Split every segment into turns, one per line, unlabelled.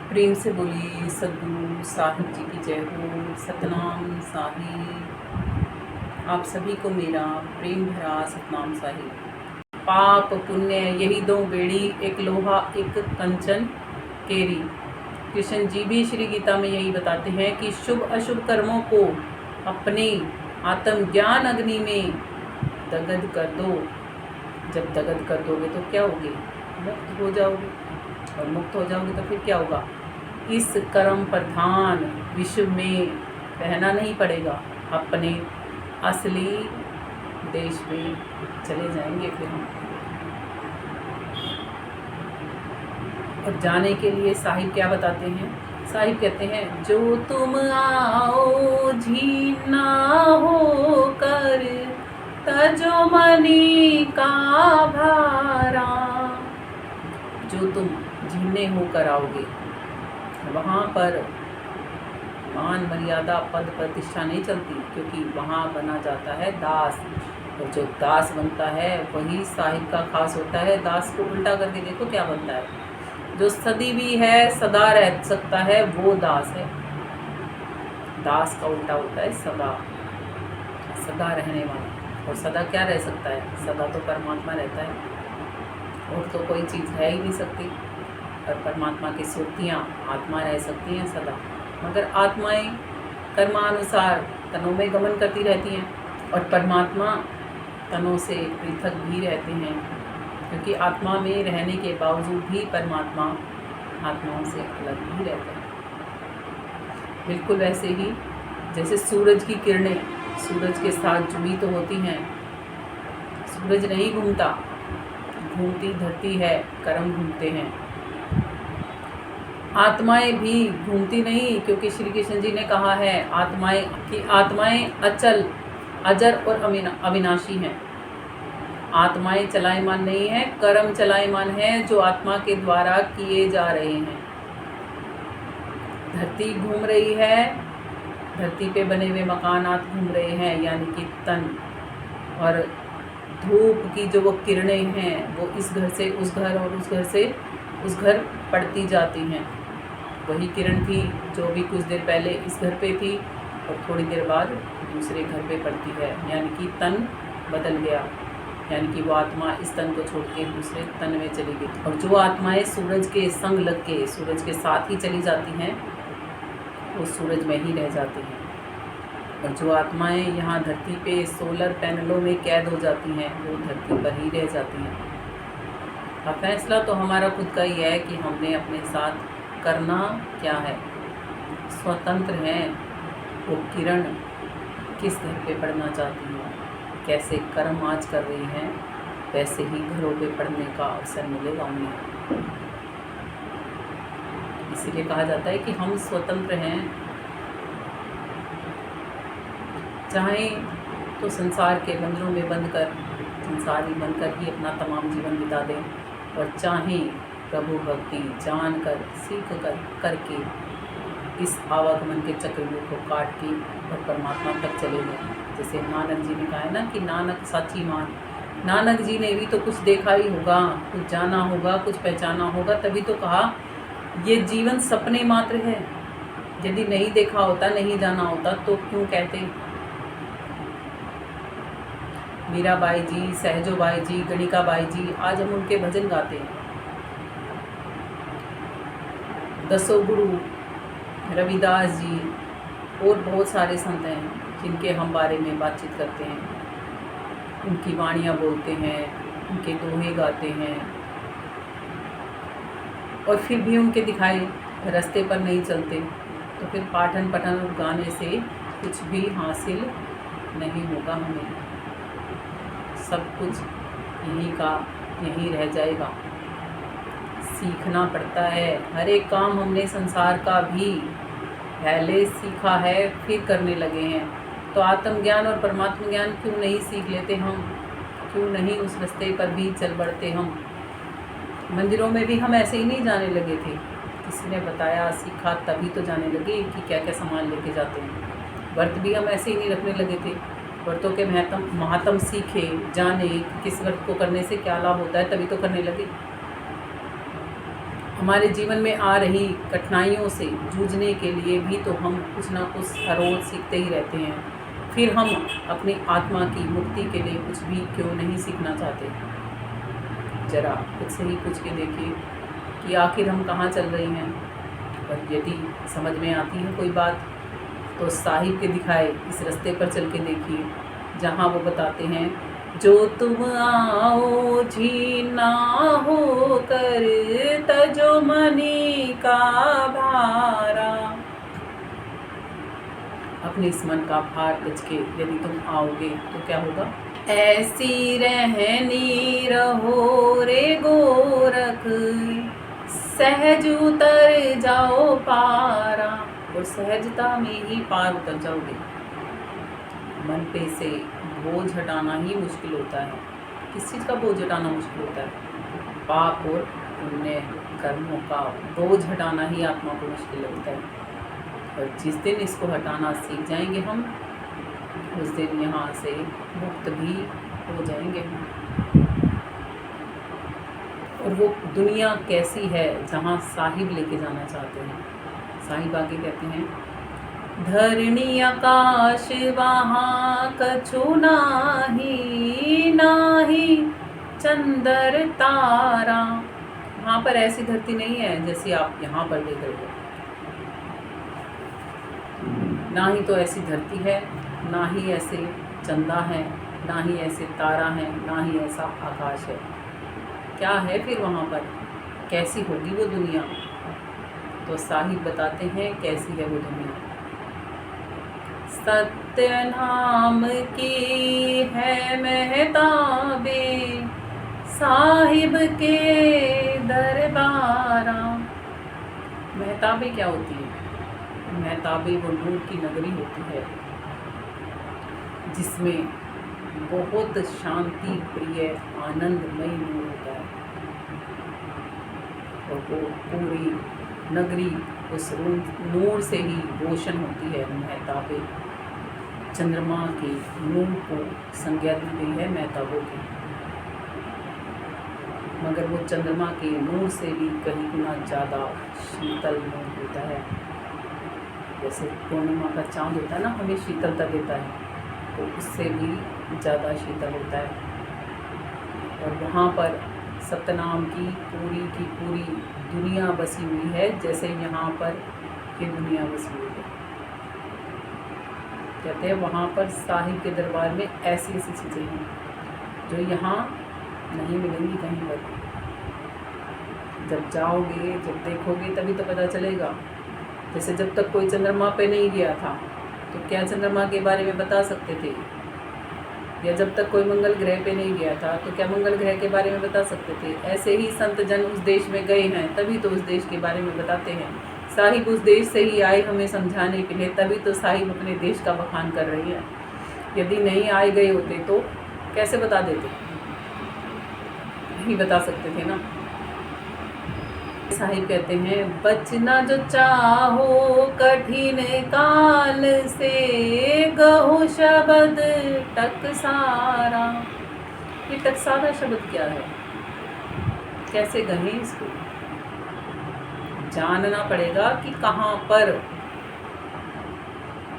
प्रेम से बोली सद्गुरु साहिब जी की जय हो। सतनाम साहिब। आप सभी को मेरा प्रेम भरा सतनाम साहिब। पाप पुण्य यही दो बेड़ी, एक लोहा एक कंचन केरी। कृष्ण जी भी श्री गीता में यही बताते हैं कि शुभ अशुभ कर्मों को अपने आत्मज्ञान अग्नि में दग्ध कर दो। जब दग्ध कर दोगे तो क्या होगे? मुक्त हो जाओगे। और मुक्त हो जाओगे तो फिर क्या होगा? इस कर्म प्रधान विश्व में रहना नहीं पड़ेगा, अपने असली देश में चले जाएंगे फिर हम। और जाने के लिए साहिब क्या बताते हैं? साहिब कहते हैं, जो तुम आओ झीना हो कर तजो मनी का भारा। जो तुम झीने होकर आओगे, वहाँ पर मान मर्यादा पद प्रतिष्ठा नहीं चलती, क्योंकि वहाँ बना जाता है दास। और जो दास बनता है वही साहिब का खास होता है। दास को उल्टा करके देखो क्या बनता है। जो सदी भी है, सदा रह सकता है, वो दास है। दास का उल्टा होता है सदा, सदा रहने वाला। और सदा क्या रह सकता है? सदा तो परमात्मा रहता है, और तो कोई चीज़ है ही नहीं सकती। और परमात्मा की सुरतियाँ आत्मा रह सकती हैं सदा, मगर आत्माएं कर्मानुसार तनों में गमन करती रहती हैं, और परमात्मा तनों से पृथक भी रहते हैं, क्योंकि आत्मा में रहने के बावजूद भी परमात्मा आत्माओं से अलग भी रहते हैं। बिल्कुल वैसे ही जैसे सूरज की किरणें सूरज के साथ जुड़ी तो होती हैं। सूरज नहीं घूमता, घूमती धरती है, कर्म घूमते हैं। आत्माएं भी घूमती नहीं, क्योंकि श्री कृष्ण जी ने कहा है आत्माएं अचल, अजर और अविनाशी हैं। आत्माएं चलायमान नहीं है, कर्म चलायमान है जो आत्मा के द्वारा किए जा रहे हैं। धरती घूम रही है, धरती पे बने हुए मकानात घूम रहे हैं, यानी कि तन। और धूप की जो वो किरणें हैं वो इस घर से उस घर और उस घर से उस घर पड़ती जाती हैं। वही किरण थी जो भी कुछ देर पहले इस घर पे थी और थोड़ी देर बाद दूसरे घर पे पड़ती है, यानी कि तन बदल गया, यानी कि वो आत्मा इस तन को छोड़ के दूसरे तन में चली गई। और जो आत्माएं सूरज के संग लग के सूरज के साथ ही चली जाती हैं, वो सूरज में ही रह जाती हैं। और जो आत्माएं यहाँ धरती पे सोलर पैनलों में कैद हो जाती हैं, वो धरती पर ही रह जाती हैं। अब फैसला तो हमारा खुद का ही है कि हमने अपने साथ करना क्या है। स्वतंत्र हैं, वो किरण किस घर पे पढ़ना चाहती है, कैसे कर्म आज कर रही हैं, वैसे ही घरों पे पढ़ने का अवसर मिलेगा उन्हें। इसीलिए कहा जाता है कि हम स्वतंत्र हैं। चाहे तो संसार के बंधनों में बंधकर, संसारी बनकर ही अपना तमाम जीवन बिता दें, और चाहें प्रभु भक्ति जानकर सीख कर करके इस आवागमन के चक्रव्यूह को काट के और परमात्मा तक चले गए। जैसे नानक जी ने कहा है ना कि नानक साची मान। नानक जी ने भी तो कुछ देखा ही होगा, कुछ जाना होगा, कुछ पहचाना होगा, तभी तो कहा ये जीवन सपने मात्र है। यदि नहीं देखा होता, नहीं जाना होता, तो क्यों कहते? मीराबाई जी, सहजोबाई जी, गणिकाबाई जी, आज हम उनके भजन गाते हैं। दसों गुरु रविदास जी और बहुत सारे संत हैं जिनके हम बारे में बातचीत करते हैं, उनकी वाणियाँ बोलते हैं, उनके दोहे गाते हैं, और फिर भी उनके दिखाए रास्ते पर नहीं चलते, तो फिर पाठन पठन और गाने से कुछ भी हासिल नहीं होगा हमें। सब कुछ यहीं का यहीं रह जाएगा। सीखना पड़ता है। हर एक काम हमने संसार का भी पहले सीखा है, फिर करने लगे हैं। तो आत्मज्ञान और परमात्म ज्ञान क्यों नहीं सीख लेते हम? क्यों नहीं उस रास्ते पर भी चल बढ़ते हम? मंदिरों में भी हम ऐसे ही नहीं जाने लगे थे, किसी ने बताया सीखा तभी तो जाने लगे कि क्या क्या सामान लेके जाते हैं। व्रत भी हम ऐसे ही नहीं रखने लगे थे, व्रतों के महात्म सीखे, जाने किस व्रत को करने से क्या लाभ होता है, तभी तो करने लगे। हमारे जीवन में आ रही कठिनाइयों से जूझने के लिए भी तो हम कुछ ना कुछ हर रोज़ सीखते ही रहते हैं। फिर हम अपनी आत्मा की मुक्ति के लिए कुछ भी क्यों नहीं सीखना चाहते। ज़रा खुद से ही पूछ के देखिए कि आखिर हम कहाँ चल रहे हैं। और यदि समझ में आती है कोई बात तो साहिब के दिखाए इस रास्ते पर चल के देखिए, जहाँ वो बताते हैं जो तुम आओ झीना हो कर तजो मनी का भारा। अपने इस मन का भार तज के यदि तुम आओगे तो क्या होगा। ऐसी रहनी रहो रे गोरख सहज उतर जाओ पारा। और सहजता में ही पार उतर जाओगे। मन पे से बोझ हटाना ही मुश्किल होता है। किस चीज़ का बोझ हटाना मुश्किल होता है। पाप और पुण्य कर्मों का बोझ हटाना ही आत्मा को मुश्किल लगता है। और जिस दिन इसको हटाना सीख जाएंगे हम, उस दिन यहाँ से मुक्त भी हो जाएंगे। और वो दुनिया कैसी है जहाँ साहिब लेके जाना चाहते हैं। साहिब आगे कहते हैं धरणी आकाश वहाँ कछु नाही नाही चंदर तारा। वहाँ पर ऐसी धरती नहीं है जैसी आप यहाँ पर देख रहे हो। ना ही तो ऐसी धरती है, ना ही ऐसे चंदा है, ना ही ऐसे तारा है, ना ही ऐसा आकाश है। क्या है फिर वहाँ पर, कैसी होगी वो दुनिया। तो साहिब बताते हैं कैसी है वो दुनिया। सत्य नाम की है महताबे साहिब के दरबारा। महताबे क्या होती है। महताबे वो नूर की नगरी होती है जिसमें बहुत शांति प्रिय आनंदमय नूर होता है। और वो पूरी नगरी उस नूर से ही रोशन होती है। महताबे चंद्रमा के नूर को संज्ञा दी गई है महताबों की, मगर वो चंद्रमा के नूर से भी कहीं गुना ज़्यादा शीतल नूर होता है। जैसे पूर्णिमा का चाँद होता है ना, हमें शीतलता देता है, तो उससे भी ज़्यादा शीतल होता है। और वहाँ पर सतनाम की पूरी दुनिया बसी हुई है, जैसे यहाँ पर ये दुनिया बसी हुई है। कहते हैं वहाँ पर साहिब के दरबार में ऐसी ऐसी चीज़ें हैं जो यहाँ नहीं मिलेंगी कहीं पर। जब जाओगे, जब देखोगे तभी तो पता चलेगा। जैसे जब तक कोई चंद्रमा पे नहीं गया था तो क्या चंद्रमा के बारे में बता सकते थे, या जब तक कोई मंगल ग्रह पे नहीं गया था तो क्या मंगल ग्रह के बारे में बता सकते थे। ऐसे ही संत जन उस देश में गए हैं तभी तो उस देश के बारे में बताते हैं। साहिब उस देश से ही आए हमें समझाने के लिए, तभी तो साहिब अपने देश का बखान कर रही है। यदि नहीं आए गए होते तो कैसे बता देते, नहीं बता सकते थे ना। साहिब कहते हैं बचना जो चाहो कठिन काल से गहो शब्द टकसारा। ये टकसारा शब्द क्या है, कैसे गहे इसको। जानना पड़ेगा कि कहाँ पर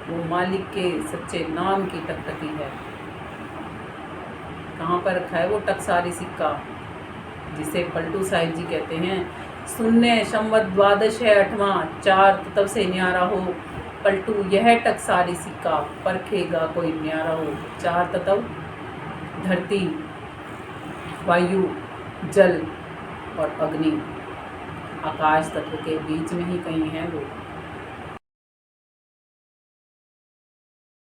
वो मालिक के सच्चे नाम की टकटकी है, कहाँ पर रखा है वो टकसारी सिक्का, जिसे पलटू साहिब जी कहते हैं सुन्ने संवत द्वादश है 8वां 4 तब से न्यारा हो पलटू यह टकसारी सिक्का परखेगा कोई न्यारा हो। 4 तत्व धरती, वायु, जल और अग्नि, आकाश तत्व के बीच में ही कहीं है वो।